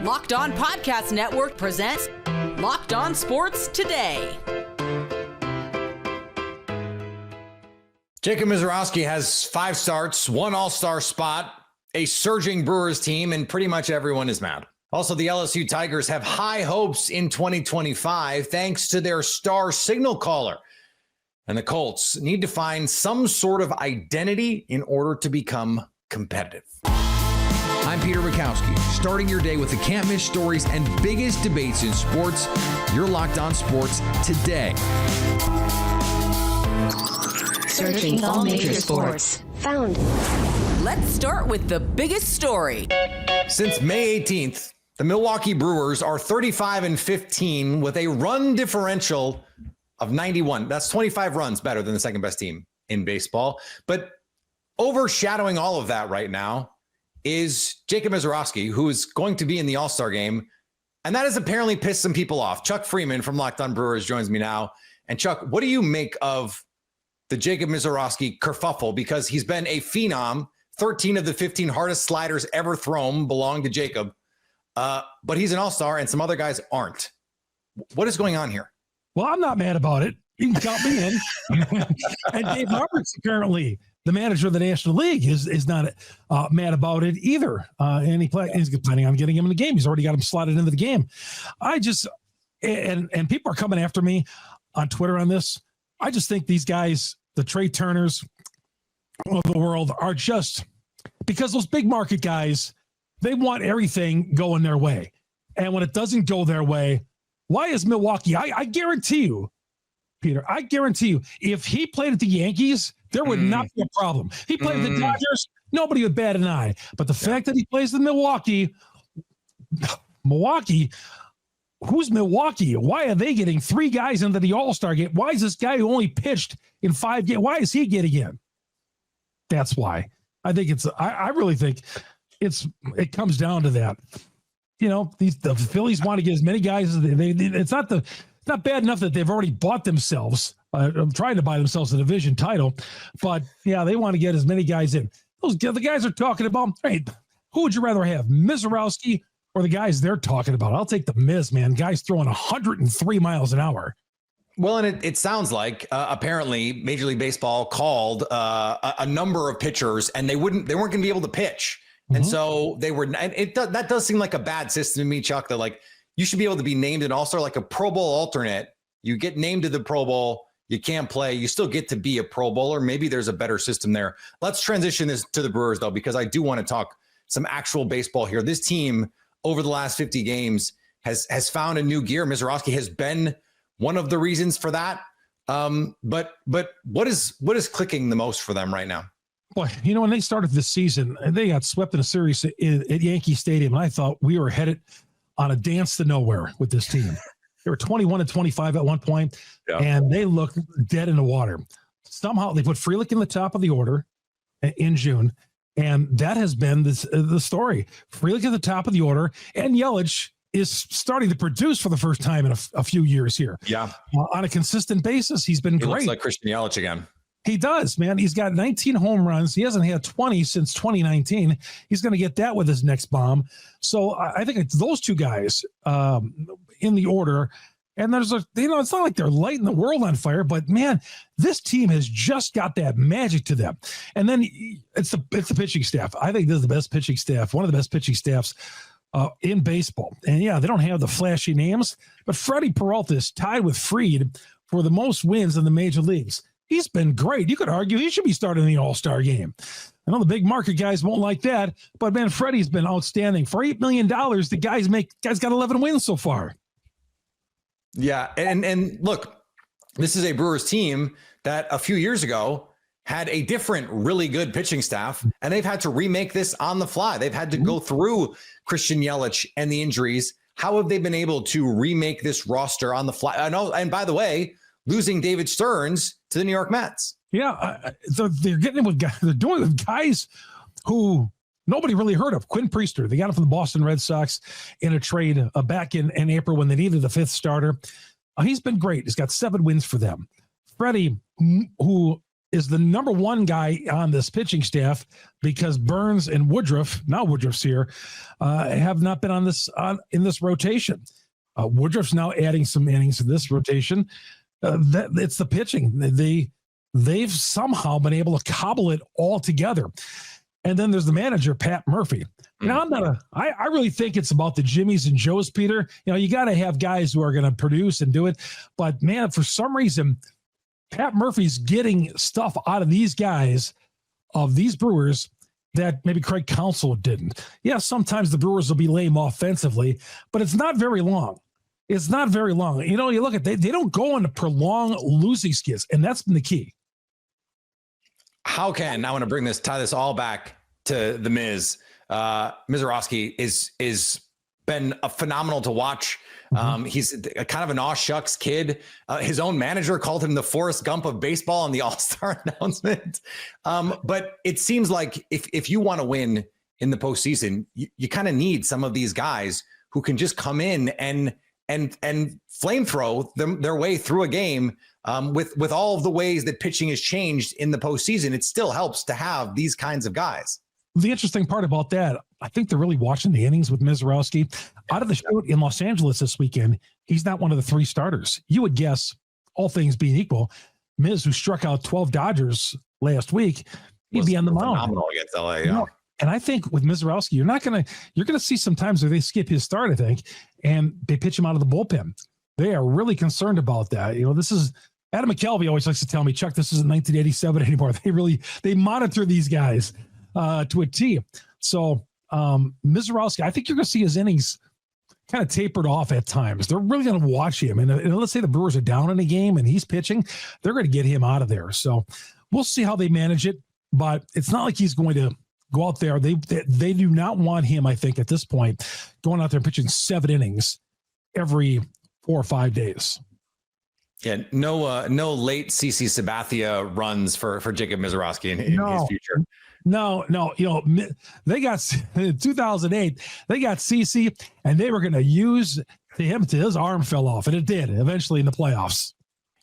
Locked On Podcast Network presents Locked On Sports Today. Jacob Misiorowski has 5 starts, 1 all-star spot, a surging Brewers team, and pretty much everyone is mad. Also, the LSU Tigers have high hopes in 2025 thanks to their star signal caller. And the Colts need to find some sort of identity in order to become competitive. I'm Peter Bukowski, starting your day with the can't-miss stories and biggest debates in sports. You're Locked On Sports Today. Searching all major sports. Found. Let's start with the biggest story. Since May 18th, the Milwaukee Brewers are 35-15 with a run differential of 91. That's 25 runs better than the second best team in baseball. But overshadowing all of that right now is Jacob Misiorowski, who is going to be in the All-Star game. And that has apparently pissed some people off. Chuck Freeman from Locked On Brewers joins me now. And Chuck, what do you make of the Jacob Misiorowski kerfuffle? Because he's been a phenom. 13 of the 15 hardest sliders ever thrown belong to Jacob. But he's an all-star and some other guys aren't. What is going on here? Well, I'm not mad about it. You can count me in. And Dave Roberts, apparently, the manager of the National League, is not mad about it either. And he's planning on getting him in the game. He's already got him slotted into the game. And people are coming after me on Twitter on this. I just think these guys, the Trey Turners of the world, are just, because those big market guys, they want everything going their way. And when it doesn't go their way, why is Milwaukee? I guarantee you, Peter, I guarantee you, if he played at the Yankees, there would not be a problem. He played at the Dodgers, nobody would bat an eye. But the fact that he plays in Milwaukee, who's Milwaukee? Why are they getting 3 guys into the All-Star game? Why is this guy who only pitched in 5 games? Why is he getting in? That's why. I really think it comes down to that. You know, the Phillies want to get as many guys as it's not bad enough that they've already bought themselves, trying to buy themselves a division title, but yeah, they want to get as many guys in. The guys are talking about, right? Who would you rather have, Misiorowski or the guys they're talking about? I'll take the Miz, man. Guys throwing 103 miles an hour. Well, and it sounds like apparently Major League Baseball called a number of pitchers, and they weren't going to be able to pitch. And so they were, and that does seem like a bad system to me, Chuck, that like you should be able to be named an all-star, like a Pro Bowl alternate. You get named to the Pro Bowl, you can't play, you still get to be a Pro Bowler. Maybe there's a better system there. Let's transition this to the Brewers, though, because I do want to talk some actual baseball here. This team over the last 50 games has found a new gear. Misiorowski has been one of the reasons for that. But what is clicking the most for them right now? Boy, you know, when they started this season, they got swept in a series at Yankee Stadium, and I thought we were headed on a dance to nowhere with this team. They were 21-25 at one point, and they looked dead in the water. Somehow they put Frelick in the top of the order in June, and that has been the story. Frelick at the top of the order, and Yelich is starting to produce for the first time in a few years here. Yeah. On a consistent basis, he's been great. He looks like Christian Yelich again. He does, man. He's got 19 home runs. He hasn't had 20 since 2019. He's going to get that with his next bomb. So I think it's those two guys in the order. And there's it's not like they're lighting the world on fire, but man, this team has just got that magic to them. And then it's the pitching staff. I think this is the best pitching staff, one of the best pitching staffs in baseball. And yeah, they don't have the flashy names, but Freddie Peralta is tied with Fried for the most wins in the major leagues. He's been great. You could argue he should be starting the All-Star game. I know the big market guys won't like that, but man, Freddie's been outstanding. For $8 million, the guys got 11 wins so far. Yeah, and look, this is a Brewers team that a few years ago had a different, really good pitching staff, and they've had to remake this on the fly. They've had to go through Christian Yelich and the injuries. How have they been able to remake this roster on the fly? I know, and by the way, losing David Stearns to the New York Mets. Yeah, they're getting it with guys. They're doing it with guys who nobody really heard of. Quinn Priester, they got him from the Boston Red Sox in a trade back in April when they needed the 5th starter. He's been great. He's got 7 wins for them. Freddie, who is the number one guy on this pitching staff because Burns and Woodruff, now Woodruff's here, have not been in this rotation. Woodruff's now adding some innings to this rotation. It's the pitching. They've somehow been able to cobble it all together. And then there's the manager, Pat Murphy. Now, I really think it's about the Jimmies and Joes, Peter. You got to have guys who are going to produce and do it. But, man, for some reason, Pat Murphy's getting stuff out of these guys, of these Brewers, that maybe Craig Counsell didn't. Yeah, sometimes the Brewers will be lame offensively, but it's not very long. It's not very long. You look at they don't go into prolonged losing skits, and that's been the key. I want to tie this all back to the Miz. Misiorowski is been phenomenal to watch. He's kind of an aw shucks kid. His own manager called him the Forrest Gump of baseball in the All-Star announcement. But it seems like if you want to win in the postseason, you kind of need some of these guys who can just come in and flamethrow their way through a game. With all of the ways that pitching has changed in the postseason, it still helps to have these kinds of guys. The interesting part about that, I think they're really watching the innings with Misiorowski. Out of the shoot in Los Angeles this weekend, he's not one of the three starters. You would guess, all things being equal, Miz, who struck out 12 Dodgers last week, he'd be on the mound. Phenomenal against LA, yeah. And I think with Misiorowski, you're going to see some times where they skip his start, I think, and they pitch him out of the bullpen. They are really concerned about that. This is Adam McKelvey always likes to tell me, Chuck, this isn't 1987 anymore. They monitor these guys to a T. So Misiorowski, I think you're going to see his innings kind of tapered off at times. They're really going to watch him. And let's say the Brewers are down in a game and he's pitching, they're going to get him out of there. So we'll see how they manage it. But it's not like he's going to go out there. They do not want him, I think, at this point, going out there and pitching 7 innings every 4 or 5 days. Yeah, no late CC Sabathia runs for Jacob Misiorowski in his future. No. They got in 2008. They got CC, and they were going to use him till his arm fell off, and it did eventually in the playoffs.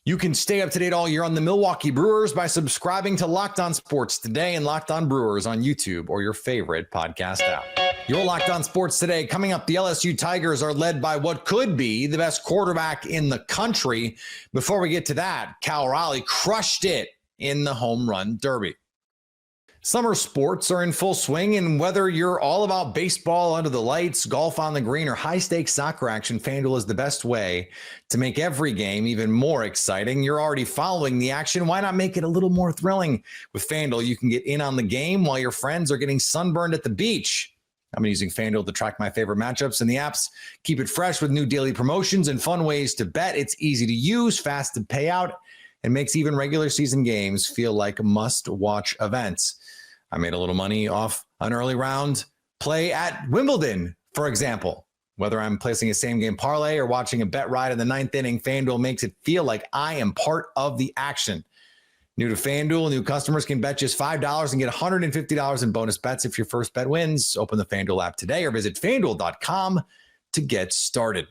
You can stay up to date all year on the Milwaukee Brewers by subscribing to Locked On Sports Today and Locked On Brewers on YouTube or your favorite podcast app. Your Locked On Sports Today. Coming up, the LSU Tigers are led by what could be the best quarterback in the country. Before we get to that, Cal Raleigh crushed it in the home run derby. Summer sports are in full swing, and whether you're all about baseball under the lights, golf on the green, or high-stakes soccer action, FanDuel is the best way to make every game even more exciting. You're already following the action. Why not make it a little more thrilling? With FanDuel, you can get in on the game while your friends are getting sunburned at the beach. I'm using FanDuel to track my favorite matchups, and the apps keep it fresh with new daily promotions and fun ways to bet. It's easy to use, fast to pay out, and makes even regular season games feel like must-watch events. I made a little money off an early round play at Wimbledon, for example. Whether I'm placing a same-game parlay or watching a bet ride in the 9th inning, FanDuel makes it feel like I am part of the action. New to FanDuel, new customers can bet just $5 and get $150 in bonus bets if your first bet wins. Open the FanDuel app today or visit FanDuel.com to get started.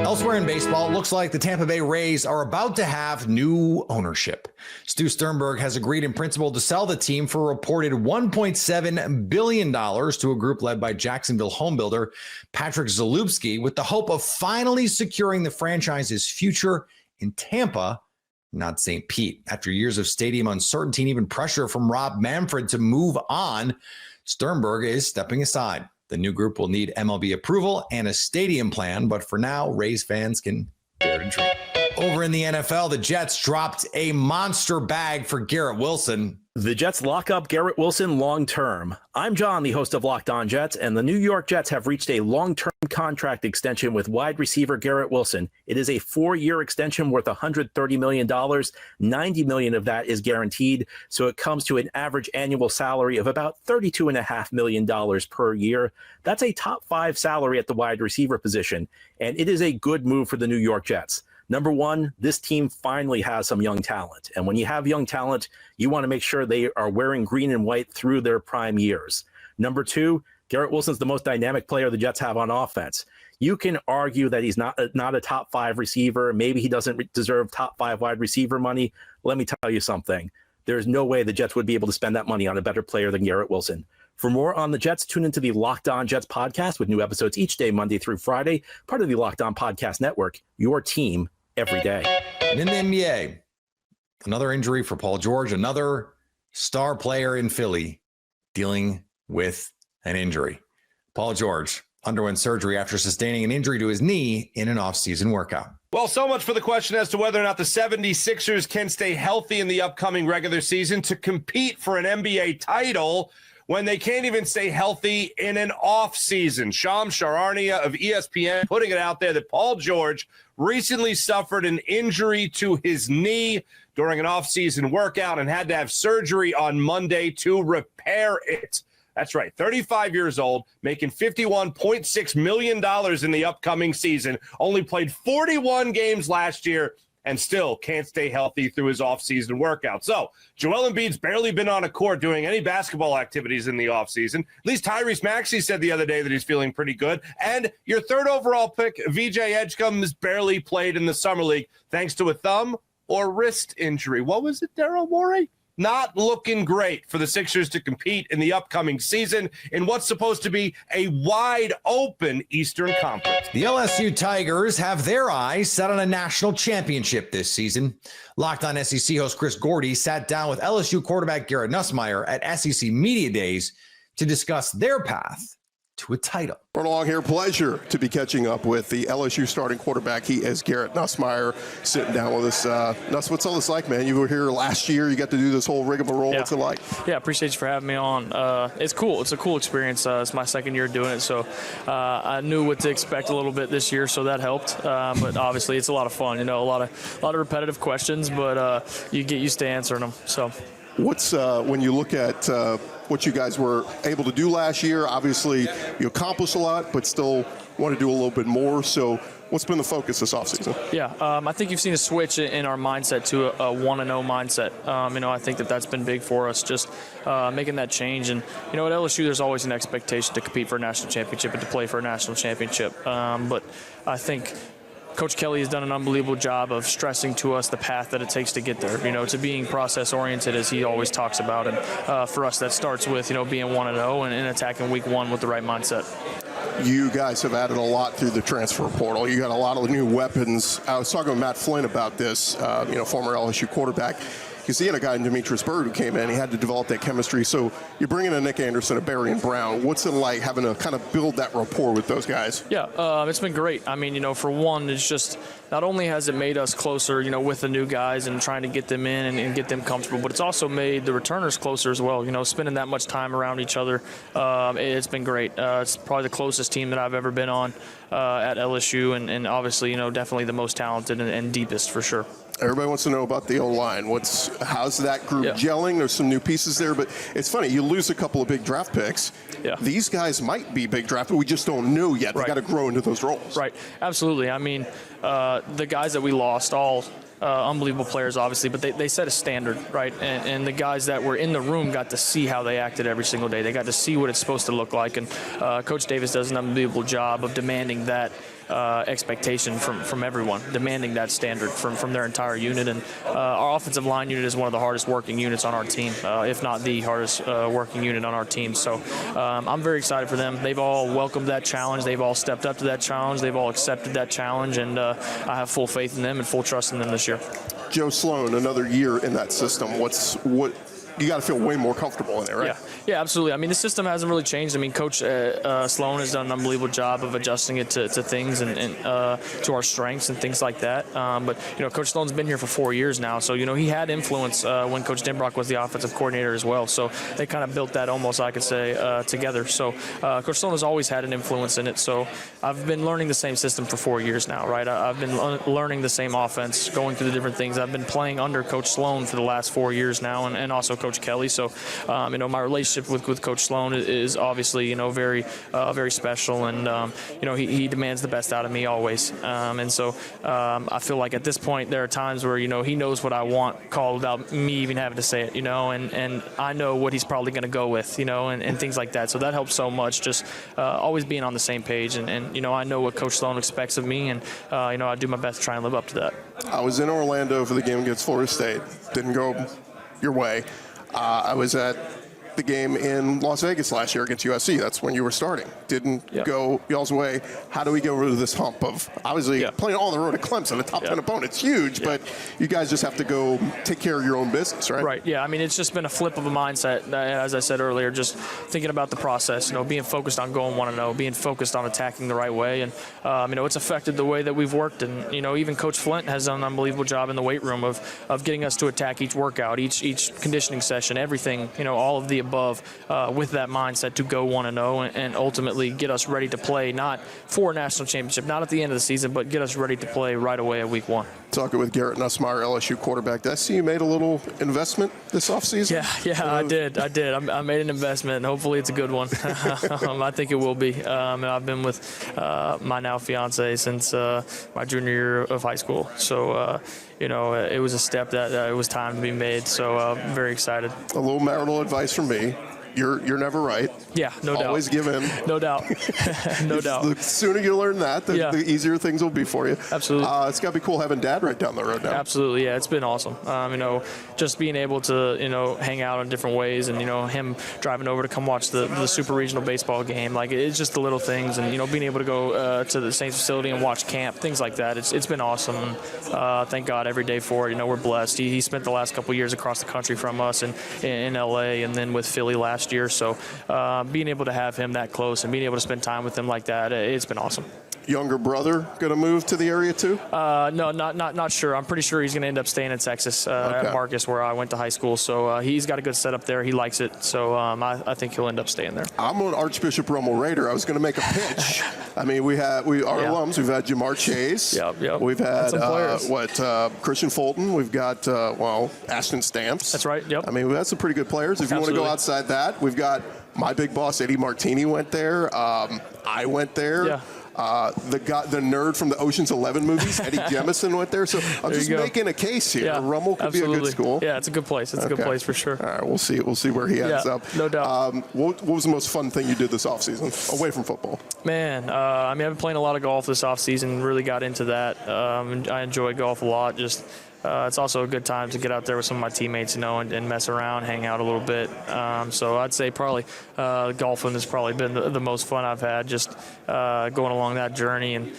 Elsewhere in baseball, it looks like the Tampa Bay Rays are about to have new ownership. Stu Sternberg has agreed in principle to sell the team for a reported $1.7 billion to a group led by Jacksonville homebuilder Patrick Zalewski, with the hope of finally securing the franchise's future in Tampa, not St. Pete. After years of stadium uncertainty and even pressure from Rob Manfred to move on, Sternberg is stepping aside. The new group will need MLB approval and a stadium plan, but for now, Rays fans can dare to dream. Over in the NFL, the Jets dropped a monster bag for Garrett Wilson. The Jets lock up Garrett Wilson long-term. I'm John, the host of Locked On Jets, and the New York Jets have reached a long-term contract extension with wide receiver Garrett Wilson. It is a 4-year extension worth $130 million. $90 million of that is guaranteed, so it comes to an average annual salary of about $32.5 million per year. That's a top 5 salary at the wide receiver position, and it is a good move for the New York Jets. Number one, this team finally has some young talent. And when you have young talent, you want to make sure they are wearing green and white through their prime years. Number two, Garrett Wilson's the most dynamic player the Jets have on offense. You can argue that he's not a top 5 receiver. Maybe he doesn't deserve top 5 wide receiver money. Let me tell you something. There's no way the Jets would be able to spend that money on a better player than Garrett Wilson. For more on the Jets, tune into the Locked On Jets podcast with new episodes each day, Monday through Friday, part of the Locked On Podcast Network, your team every day. And in the NBA, another injury for Paul George, another star player in Philly dealing with an injury. Paul George underwent surgery after sustaining an injury to his knee in an off-season workout. Well, so much for the question as to whether or not the 76ers can stay healthy in the upcoming regular season to compete for an NBA title when they can't even stay healthy in an off-season. Shams Charania of ESPN putting it out there that Paul George recently suffered an injury to his knee during an off-season workout and had to have surgery on Monday to repair it. That's right, 35 years old, making $51.6 million in the upcoming season, only played 41 games last year, and still can't stay healthy through his offseason workout. So Joel Embiid's barely been on a court doing any basketball activities in the offseason. At least Tyrese Maxey said the other day that he's feeling pretty good. And your 3rd overall pick, VJ Edgecombe, has barely played in the Summer League thanks to a thumb or wrist injury. What was it, Daryl Morey? Not looking great for the Sixers to compete in the upcoming season in what's supposed to be a wide open Eastern Conference. The LSU Tigers have their eyes set on a national championship this season. Locked On SEC host Chris Gordy sat down with LSU quarterback Garrett Nussmeier at SEC Media Days to discuss their path to a title. Right along here, pleasure to be catching up with the LSU starting quarterback. He is Garrett Nussmeier, sitting down with us. Nuss, what's all this like, man? You were here last year. You got to do this whole rigmarole. Yeah. What's it like? Yeah, appreciate you for having me on. It's cool. It's a cool experience. It's my 2nd year doing it, so I knew what to expect a little bit this year, so that helped. But obviously, it's a lot of fun. You know, a lot of repetitive questions, but you get used to answering them. So, what's when you look at what you guys were able to do last year? Obviously, you accomplished a lot, but still want to do a little bit more. So what's been the focus this offseason? Yeah, I think you've seen a switch in our mindset to a 1-0 mindset. You know, I think that's been big for us, just making that change. And, you know, at LSU, there's always an expectation to compete for a national championship and to play for a national championship. But I think Coach Kelly has done an unbelievable job of stressing to us the path that it takes to get there, you know, to being process-oriented, as he always talks about. And for us, that starts with, you know, being 1-0 and attacking week 1 with the right mindset. You guys have added a lot through the transfer portal. You got a lot of new weapons. I was talking with Matt Flynn about this, you know, former LSU quarterback. Because he had a guy in Demetrius Byrd who came in. He had to develop that chemistry. So you're bringing in Nick Anderson, a Barry and Brown. What's it like having to kind of build that rapport with those guys? Yeah, it's been great. I mean, you know, for one, it's just not only has it made us closer, you know, with the new guys and trying to get them in and get them comfortable, but it's also made the returners closer as well. You know, spending that much time around each other, it's been great. It's probably the closest team that I've ever been on at LSU, and obviously, you know, definitely the most talented and deepest for sure. Everybody wants to know about the O-line. How's that group gelling? There's some new pieces there, but it's funny. You lose a couple of big draft picks. Yeah. These guys might be big draft, but we just don't know yet. They got to grow into those roles. Right. Absolutely. I mean, the guys that we lost, all unbelievable players, obviously, but they set a standard, right? And the guys that were in the room got to see how they acted every single day. They got to see what it's supposed to look like. And Coach Davis does an unbelievable job of demanding that expectation from everyone, demanding that standard from their entire unit. And our offensive line unit is one of the hardest working units on our team, if not the hardest working unit on our team. So I'm very excited for them. They've all welcomed that challenge. They've all stepped up to that challenge. They've all accepted that challenge, and I have full faith in them and full trust in them this year. Joe Sloan, another year in that system. What you got to feel way more comfortable in there, right? Yeah, absolutely. I mean, the system hasn't really changed. I mean, Coach Sloan has done an unbelievable job of adjusting it to things and to our strengths and things like that. But, you know, Coach Sloan's been here for 4 years now. So, you know, he had influence when Coach Denbrock was the offensive coordinator as well. So they kind of built that almost, I could say, together. So Coach Sloan has always had an influence in it. So I've been learning the same system for 4 years now, right? I've been learning the same offense, going through the different things. I've been playing under Coach Sloan for the last 4 years now, and also Coach Coach Kelly. So, my relationship with Coach Sloan is obviously, very special, and he demands the best out of me always. And so I feel like at this point there are times where he knows what I want called without me even having to say it, and I know what he's probably going to go with, and things like that. So that helps so much, just always being on the same page, and I know what Coach Sloan expects of me, and I do my best to try and live up to that. I was in Orlando for the game against Florida State. Didn't go your way. I was at the game in Las Vegas last year against USC. That's when you were starting. Didn't go y'all's way. How do we get over this hump of obviously playing on the road at Clemson, a top 10 opponent? It's huge, but you guys just have to go take care of your own business, right? Right. Yeah. I mean, it's just been a flip of a mindset, as I said earlier, just thinking about the process, being focused on going 1-0, being focused on attacking the right way. And, it's affected the way that we've worked. And, even Coach Flint has done an unbelievable job in the weight room of getting us to attack each workout, each conditioning session, everything, all of the above, with that mindset to go 1-0 and ultimately get us ready to play, not for a national championship, not at the end of the season, but get us ready to play right away at week 1. Talking with Garrett Nussmeier, LSU quarterback. Did I see you made a little investment this offseason? Yeah, I did. I made an investment, and hopefully it's a good one. I think it will be. I've been with my now fiance since my junior year of high school. So, it was a step that it was time to be made. So I'm very excited. A little marital advice from me. You're never right. Yeah, no doubt. Always give in. No doubt. No doubt. The sooner you learn that, the easier things will be for you. Absolutely. It's got to be cool having Dad right down the road now. Absolutely, yeah. It's been awesome. Just being able to, hang out in different ways, and, him driving over to come watch the super regional baseball game. Like, it's just the little things, and, being able to go to the Saints facility and watch camp, things like that. It's been awesome. And, thank God every day for it. We're blessed. He spent the last couple of years across the country from us in LA, and then with Philly last year. So being able to have him that close and being able to spend time with him like that, it's been awesome. Younger brother going to move to the area too? No, not sure. I'm pretty sure he's going to end up staying in Texas at Marcus, where I went to high school. So he's got a good setup there. He likes it. So I think he'll end up staying there. I'm an Archbishop Rummel Raider. I was going to make a pitch. I mean, our alums. We've had Jamar Chase. Yep. We've had Christian Fulton. We've got Ashton Stamps. That's right. Yep. I mean, we've had some pretty good players. If you want to go outside that, we've got my big boss Eddie Martini went there. I went there. Yeah. The nerd from the Ocean's 11 movies, Eddie Jemison, went there. So I'm just making a case here. Yeah, Rummel could be a good school. Yeah, it's a good place. It's a good place for sure. All right, we'll see. We'll see where he ends up. No doubt. What was the most fun thing you did this offseason, away from football? Man, I've been playing a lot of golf this offseason. Really got into that. I enjoy golf a lot. Just it's also a good time to get out there with some of my teammates, and mess around, hang out a little bit. So I'd say probably golfing has probably been the most fun I've had, just going along that journey and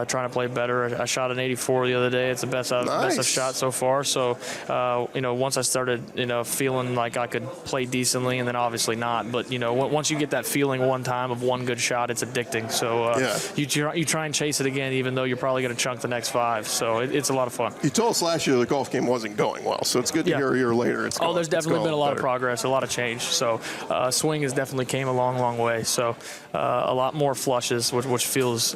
trying to play better. I shot an 84 the other day. It's the best I've shot so far. So, once I started, feeling like I could play decently, and then obviously not, but, once you get that feeling one time of one good shot, it's addicting. So you try and chase it again, even though you're probably going to chunk the next 5. So it's a lot of fun. You told us last year the golf game wasn't going well, so it's good to hear a year later. There's definitely been a lot of progress, a lot of change. So swing has definitely came a long, long way. So a lot more flushes, which feels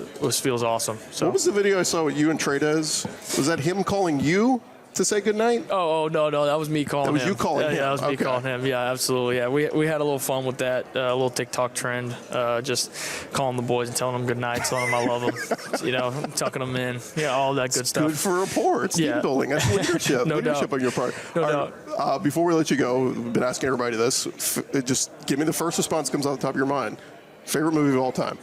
awesome. So. What was the video I saw with you and Tradez? Was that him calling you to say goodnight? Oh, no, that was me calling him. That was you calling him? Yeah, that was me calling him. Yeah, absolutely. Yeah, we had a little fun with that, a little TikTok trend, just calling the boys and telling them goodnight, telling them I love them, tucking them in, all that good stuff. Good for rapport. It's team building. That's leadership. No leadership doubt. on your part. No doubt. Before we let you go, we've been asking everybody this. Just give me the first response that comes off the top of your mind. Favorite movie of all time?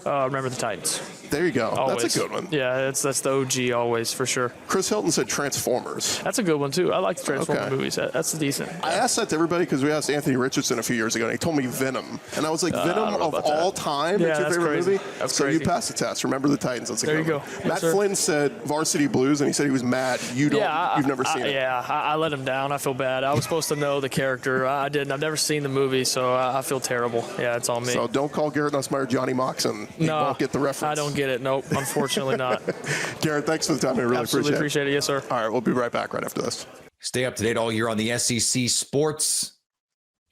Remember the Titans. There you go. Always. That's a good one. Yeah, that's the OG always, for sure. Chris Hilton said Transformers. That's a good one, too. I like the Transformers movies. That's decent. I asked that to everybody because we asked Anthony Richardson a few years ago, and he told me Venom. And I was like, Venom of all time? Yeah, that's your favorite movie? That's so crazy. you passed the test. Remember the Titans. That's a there good you one. go. Matt Flynn said Varsity Blues, and he said he was mad. You've never seen it. Yeah, I let him down. I feel bad. I was supposed to know the character. I didn't. I've never seen the movie, so I feel terrible. Yeah, it's on me. So don't call Garrett Nussmeier Johnny Moxon. You won't get the reference. I don't get it. Nope, unfortunately not. Garrett, thanks for the time. I really appreciate it. Yes, sir. All right, we'll be right back right after this. Stay up to date all year on the SEC sports,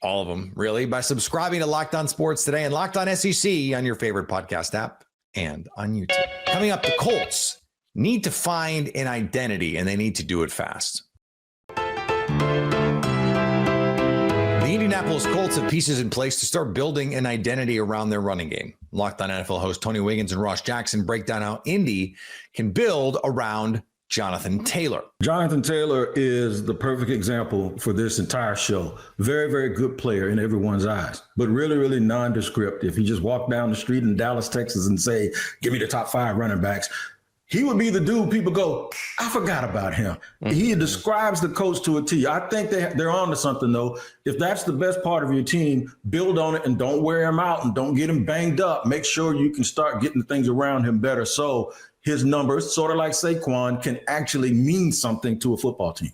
all of them, really, by subscribing to Locked On Sports Today and Locked On SEC on your favorite podcast app and on YouTube. Coming up, the Colts need to find an identity, and they need to do it fast. Indianapolis Colts have pieces in place to start building an identity around their running game. Locked On NFL host Tony Wiggins and Ross Jackson break down how Indy can build around Jonathan Taylor. Jonathan Taylor is the perfect example for this entire show. Very, very good player in everyone's eyes, but really, really nondescript. If he just walked down the street in Dallas, Texas and say, give me the top 5 running backs, he would be the dude people go, I forgot about him. He describes the coach to a T. I think they're on to something, though. If that's the best part of your team, build on it and don't wear him out and don't get him banged up. Make sure you can start getting things around him better so his numbers, sort of like Saquon, can actually mean something to a football team.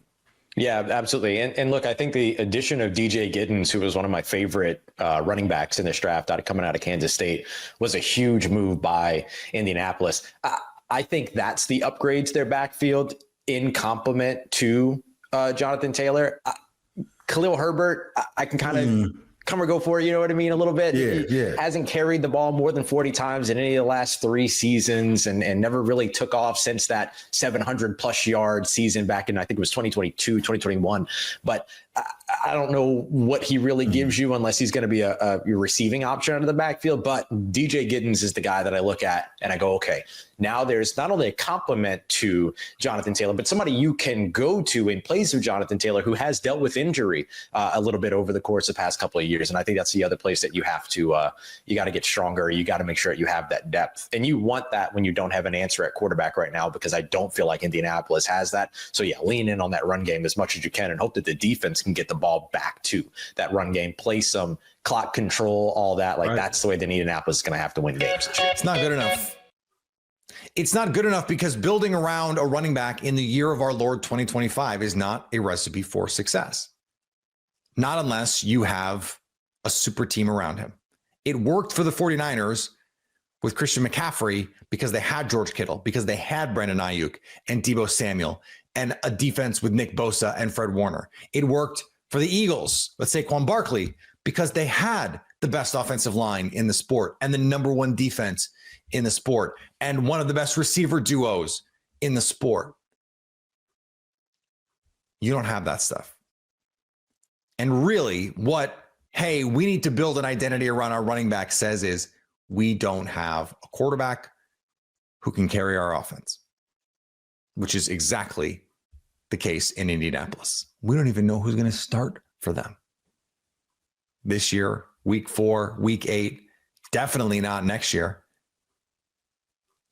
Yeah, absolutely. And look, I think the addition of DJ Giddens, who was one of my favorite running backs in this draft coming out of Kansas State, was a huge move by Indianapolis. I think that's the upgrade to their backfield in complement to Jonathan Taylor. Khalil Herbert, I can kind of come or go for it, you know what I mean, a little bit. He hasn't carried the ball more than 40 times in any of the last 3 seasons and never really took off since that 700-plus yard season back in, I think it was 2022, 2021. But I don't know what he really gives you unless he's going to be a receiving option out of the backfield. But DJ Giddens is the guy that I look at and I go, okay, now there's not only a compliment to Jonathan Taylor, but somebody you can go to in place of Jonathan Taylor who has dealt with injury a little bit over the course of the past couple of years. And I think that's the other place that you have to, you got to get stronger. You got to make sure you have that depth. And you want that when you don't have an answer at quarterback right now, because I don't feel like Indianapolis has that. So yeah, lean in on that run game as much as you can and hope that the defense can get the ball back to that run game, play some clock control, all that. Like that's the way that Indianapolis is going to have to win games this year. It's not good enough. It's not good enough because building around a running back in the year of our Lord 2025 is not a recipe for success. Not unless you have a super team around him. It worked for the 49ers with Christian McCaffrey because they had George Kittle, because they had Brandon Ayuk and Deebo Samuel and a defense with Nick Bosa and Fred Warner. It worked for the Eagles with Saquon Barkley because they had the best offensive line in the sport and the number 1 defense in the sport and one of the best receiver duos in the sport. You don't have that stuff. And really hey, we need to build an identity around our running back says is we don't have a quarterback who can carry our offense, which is exactly the case in Indianapolis. We don't even know who's going to start for them this year, week 4, week 8, definitely not next year.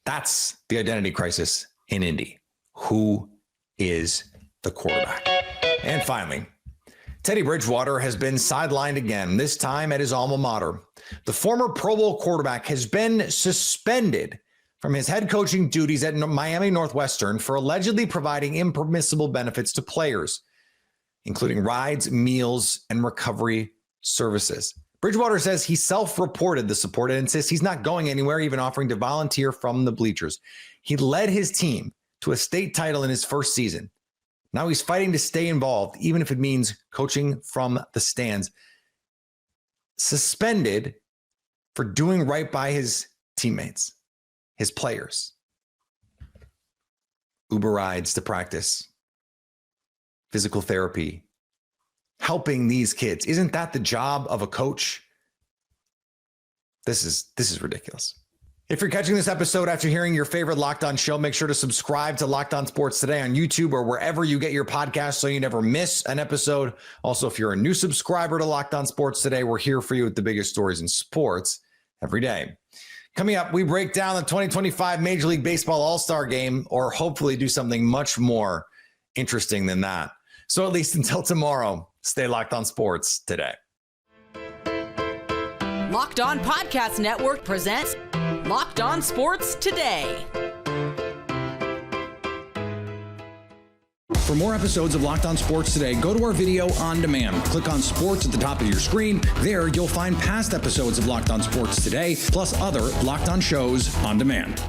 That's the identity crisis in Indy. Who is the quarterback? And finally, Teddy Bridgewater has been sidelined again, this time at his alma mater. The former Pro Bowl quarterback has been suspended from his head coaching duties at Miami Northwestern for allegedly providing impermissible benefits to players, including rides, meals, and recovery services. Bridgewater says he self-reported the support and insists he's not going anywhere, even offering to volunteer from the bleachers. He led his team to a state title in his first season. Now he's fighting to stay involved, even if it means coaching from the stands. Suspended for doing right by his teammates, his players. Uber rides to practice, physical therapy, helping these kids. Isn't that the job of a coach? This is ridiculous. If you're catching this episode after hearing your favorite Locked On show, make sure to subscribe to Locked On Sports Today on YouTube or wherever you get your podcasts so you never miss an episode. Also, if you're a new subscriber to Locked On Sports Today, we're here for you with the biggest stories in sports every day. Coming up, we break down the 2025 Major League Baseball All-Star Game, or hopefully do something much more interesting than that. So at least until tomorrow, stay locked on sports today. Locked On Podcast Network presents Locked On Sports Today. For more episodes of Locked On Sports Today, go to our video on demand. Click on sports at the top of your screen. There, you'll find past episodes of Locked On Sports Today, plus other Locked On shows on demand.